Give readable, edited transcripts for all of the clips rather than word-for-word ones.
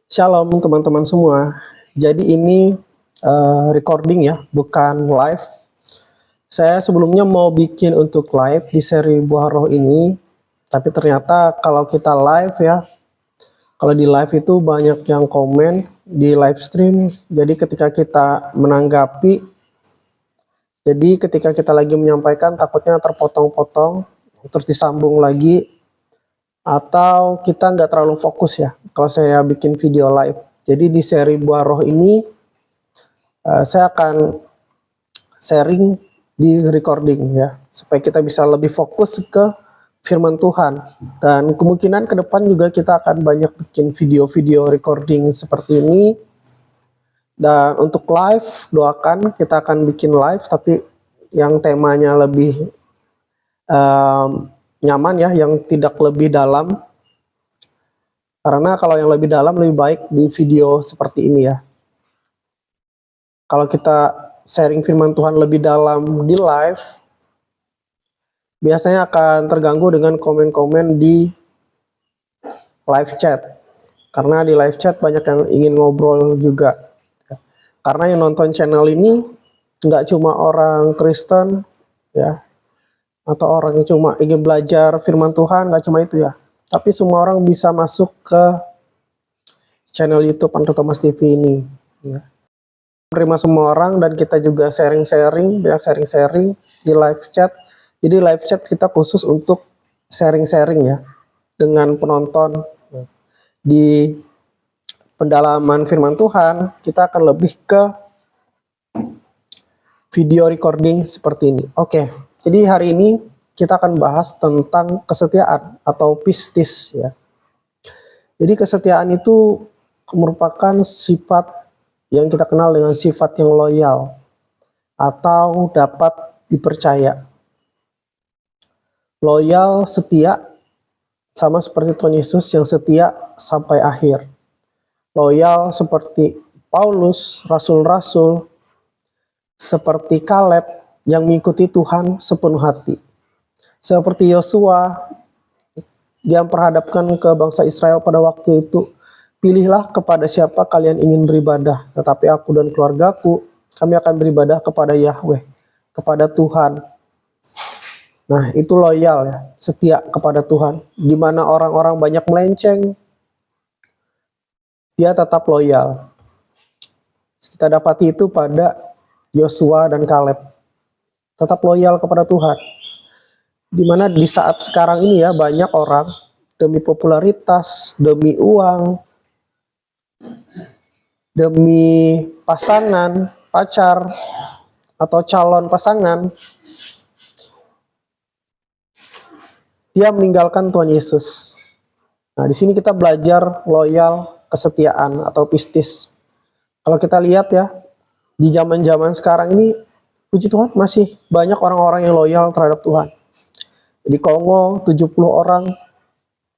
Shalom teman-teman semua. Jadi ini recording ya, bukan live. Saya sebelumnya mau bikin untuk live di seri Buah Roh ini, tapi ternyata kalau kita live ya, kalau di live itu banyak yang komen di live stream. Jadi ketika kita menanggapi, jadi ketika kita lagi menyampaikan takutnya terpotong-potong, terus disambung lagi, atau kita nggak terlalu fokus ya kalau saya bikin video live. Jadi di seri Buah Roh ini saya akan sharing di recording ya, supaya kita bisa lebih fokus ke firman Tuhan. Dan kemungkinan ke depan juga kita akan banyak bikin video-video recording seperti ini. Dan untuk live, doakan kita akan bikin live, tapi yang temanya lebih nyaman ya, yang tidak lebih dalam. Karena kalau yang lebih dalam lebih baik di video seperti ini ya. Kalau kita sharing firman Tuhan lebih dalam di live, biasanya akan terganggu dengan komen-komen di live chat. Karena di live chat banyak yang ingin ngobrol juga. Karena yang nonton channel ini nggak cuma orang Kristen ya, atau orang yang cuma ingin belajar firman Tuhan, nggak cuma itu ya. Tapi semua orang bisa masuk ke channel YouTube Andrew Thomas TV ini ya. Menerima semua orang, dan kita juga sharing-sharing, banyak sharing-sharing di live chat. Jadi live chat kita khusus untuk sharing-sharing ya dengan penonton. Di pendalaman firman Tuhan kita akan lebih ke video recording seperti ini. Oke, jadi hari ini kita akan bahas tentang kesetiaan atau pistis ya. Jadi kesetiaan itu merupakan sifat yang kita kenal dengan sifat yang loyal atau dapat dipercaya. Loyal, setia, sama seperti Tuhan Yesus yang setia sampai akhir. Loyal seperti Paulus, rasul-rasul, seperti Kaleb yang mengikuti Tuhan sepenuh hati. Seperti Yosua yang memperhadapkan ke bangsa Israel pada waktu itu, pilihlah kepada siapa kalian ingin beribadah, tetapi aku dan keluargaku, kami akan beribadah kepada Yahweh, kepada Tuhan. Nah, itu loyal ya, setia kepada Tuhan. Di mana orang-orang banyak melenceng, dia tetap loyal. Kita dapati itu pada Yosua dan Kaleb. Tetap loyal kepada Tuhan. Di mana di saat sekarang ini ya, banyak orang demi popularitas, demi uang, demi pasangan, pacar, atau calon pasangan, dia meninggalkan Tuhan Yesus. Nah, di sini kita belajar loyal, kesetiaan atau pistis. Kalau kita lihat ya, di zaman-zaman sekarang ini, puji Tuhan masih banyak orang-orang yang loyal terhadap Tuhan. Di Kongo 70 orang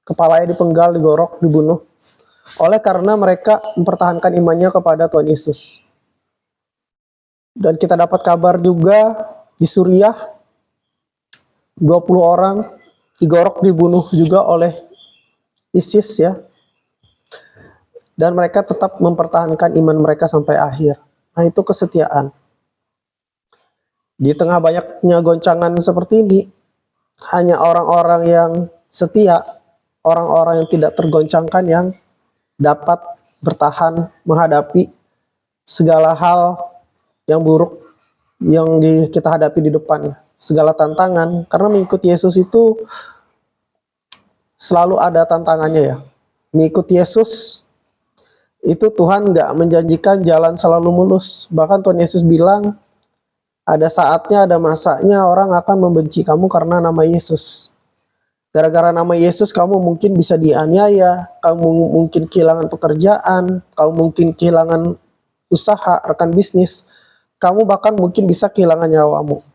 kepalanya dipenggal, digorok, dibunuh oleh karena mereka mempertahankan imannya kepada Tuhan Yesus. Dan kita dapat kabar juga di Suriah 20 orang digorok, dibunuh juga oleh ISIS ya. Dan mereka tetap mempertahankan iman mereka sampai akhir. Nah, itu kesetiaan. Di tengah banyaknya goncangan seperti ini, hanya orang-orang yang setia, orang-orang yang tidak tergoncangkan yang dapat bertahan menghadapi segala hal yang buruk yang kita hadapi di depan, segala tantangan. Karena mengikuti Yesus itu selalu ada tantangannya ya. Mengikuti Yesus itu Tuhan nggak menjanjikan jalan selalu mulus. Bahkan Tuhan Yesus bilang, ada saatnya, ada masanya orang akan membenci kamu karena nama Yesus. Gara-gara nama Yesus kamu mungkin bisa dianiaya, kamu mungkin kehilangan pekerjaan, kamu mungkin kehilangan usaha, rekan bisnis, kamu bahkan mungkin bisa kehilangan nyawamu.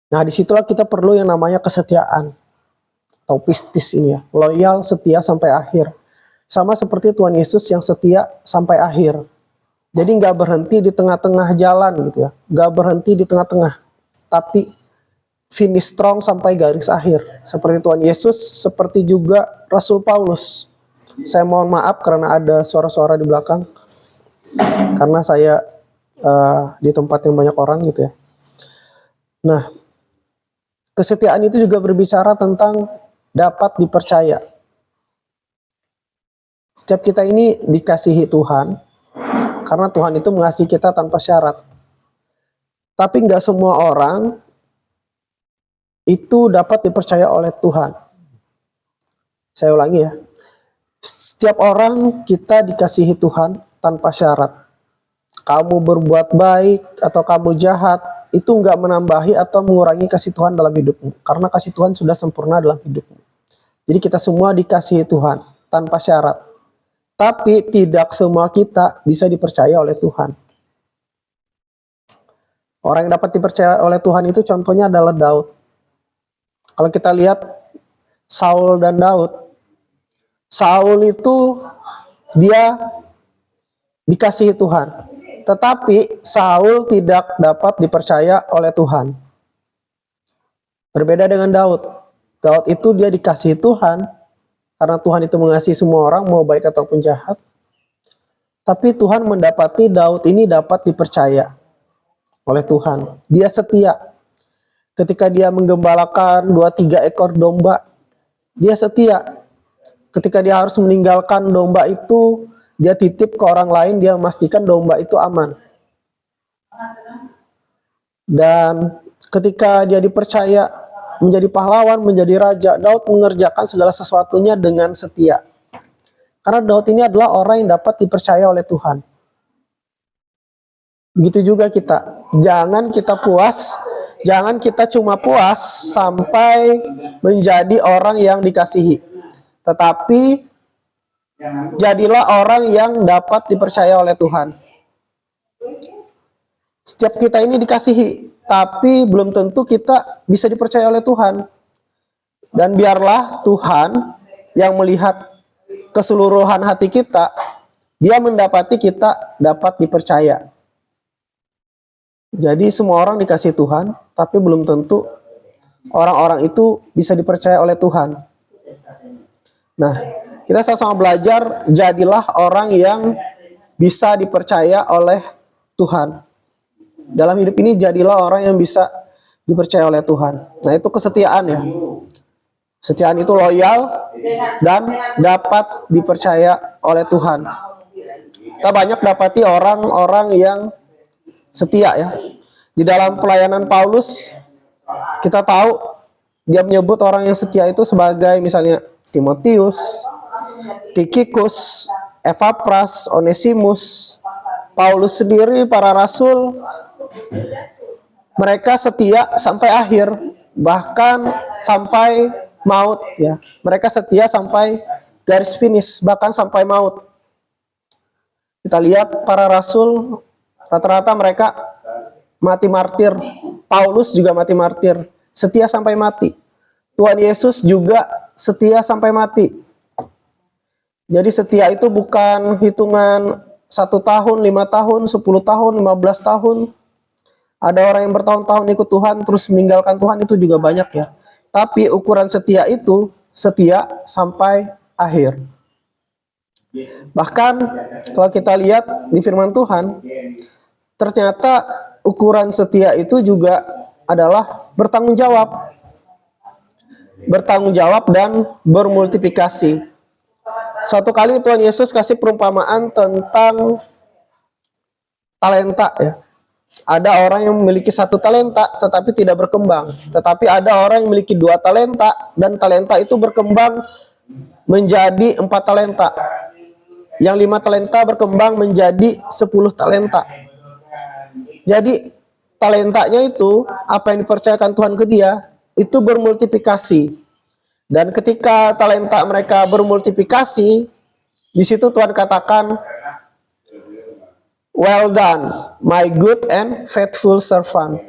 Nah, disitulah kita perlu yang namanya kesetiaan atau pistis ini ya, loyal, setia sampai akhir. Sama seperti Tuhan Yesus yang setia sampai akhir. Jadi nggak berhenti di tengah-tengah jalan gitu ya, nggak berhenti di tengah-tengah, tapi finish strong sampai garis akhir. Seperti Tuhan Yesus, seperti juga Rasul Paulus. Saya mohon maaf karena ada suara-suara di belakang. Karena saya di tempat yang banyak orang gitu ya. Nah, kesetiaan itu juga berbicara tentang dapat dipercaya. Setiap kita ini dikasihi Tuhan, karena Tuhan itu mengasihi kita tanpa syarat. Tapi nggak semua orang itu dapat dipercaya oleh Tuhan. Saya ulangi ya. Setiap orang kita dikasihi Tuhan tanpa syarat. Kamu berbuat baik atau kamu jahat, itu nggak menambahi atau mengurangi kasih Tuhan dalam hidupmu. Karena kasih Tuhan sudah sempurna dalam hidupmu. Jadi kita semua dikasihi Tuhan tanpa syarat. Tapi tidak semua kita bisa dipercaya oleh Tuhan. Orang yang dapat dipercaya oleh Tuhan itu contohnya adalah Daud. Kalau kita lihat Saul dan Daud. Saul itu dia dikasihi Tuhan. Tetapi Saul tidak dapat dipercaya oleh Tuhan. Berbeda dengan Daud. Daud itu dia dikasihi Tuhan. Karena Tuhan itu mengasihi semua orang, mau baik ataupun jahat. Tapi Tuhan mendapati Daud ini dapat dipercaya oleh Tuhan. Dia setia. Ketika dia menggembalakan 2-3 ekor domba, dia setia. Ketika dia harus meninggalkan domba itu, dia titip ke orang lain, dia memastikan domba itu aman. Dan ketika dia dipercaya menjadi pahlawan, menjadi raja, Daud mengerjakan segala sesuatunya dengan setia. Karena Daud ini adalah orang yang dapat dipercaya oleh Tuhan. Begitu juga kita. Jangan kita puas, jangan kita cuma puas sampai menjadi orang yang dikasihi. Tetapi jadilah orang yang dapat dipercaya oleh Tuhan. Setiap kita ini dikasihi, tapi belum tentu kita bisa dipercaya oleh Tuhan. Dan biarlah Tuhan yang melihat keseluruhan hati kita, dia mendapati kita dapat dipercaya. Jadi semua orang dikasih Tuhan, tapi belum tentu orang-orang itu bisa dipercaya oleh Tuhan. Nah, kita sama-sama belajar, jadilah orang yang bisa dipercaya oleh Tuhan. Dalam hidup ini jadilah orang yang bisa dipercaya oleh Tuhan. Nah, itu kesetiaan ya. Kesetiaan itu loyal dan dapat dipercaya oleh Tuhan. Kita banyak dapati orang-orang yang setia ya. Di dalam pelayanan Paulus, kita tahu dia menyebut orang yang setia itu sebagai misalnya Timotius, Tikhikus, Epapras, Onesimus, Paulus sendiri, para rasul, mereka setia sampai akhir, bahkan sampai maut ya. Mereka setia sampai garis finish, bahkan sampai maut. Kita lihat para rasul, rata-rata mereka mati martir. Paulus juga mati martir, setia sampai mati. Tuhan Yesus juga setia sampai mati. Jadi setia itu bukan hitungan 1 tahun, 5 tahun, 10 tahun, 15 tahun. Ada orang yang bertahun-tahun ikut Tuhan terus meninggalkan Tuhan, itu juga banyak ya. Tapi ukuran setia itu setia sampai akhir. Bahkan kalau kita lihat di firman Tuhan, ternyata ukuran setia itu juga adalah bertanggung jawab. Bertanggung jawab dan bermultiplikasi. Suatu kali Tuhan Yesus kasih perumpamaan tentang talenta ya. Ada orang yang memiliki 1 talenta tetapi tidak berkembang. Tetapi ada orang yang memiliki 2 talenta dan talenta itu berkembang menjadi 4 talenta. Yang 5 talenta berkembang menjadi 10 talenta. Jadi talentanya itu, apa yang dipercayakan Tuhan ke dia, itu bermultiplikasi. Dan ketika talenta mereka bermultiplikasi, di situ Tuhan katakan, "Well done, my good and faithful servant."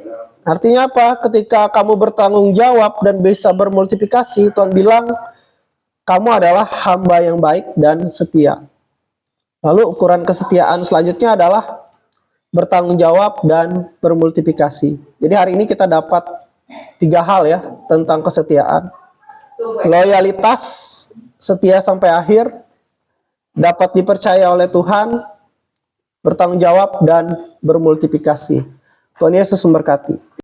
Artinya apa? Ketika kamu bertanggung jawab dan bisa bermultiplikasi, Tuhan bilang, kamu adalah hamba yang baik dan setia. Lalu ukuran kesetiaan selanjutnya adalah bertanggung jawab dan bermultiplikasi. Jadi hari ini kita dapat 3 hal ya tentang kesetiaan. Loyalitas, setia sampai akhir, dapat dipercaya oleh Tuhan, bertanggung jawab, dan bermultiplikasi. Tuhan Yesus memberkati.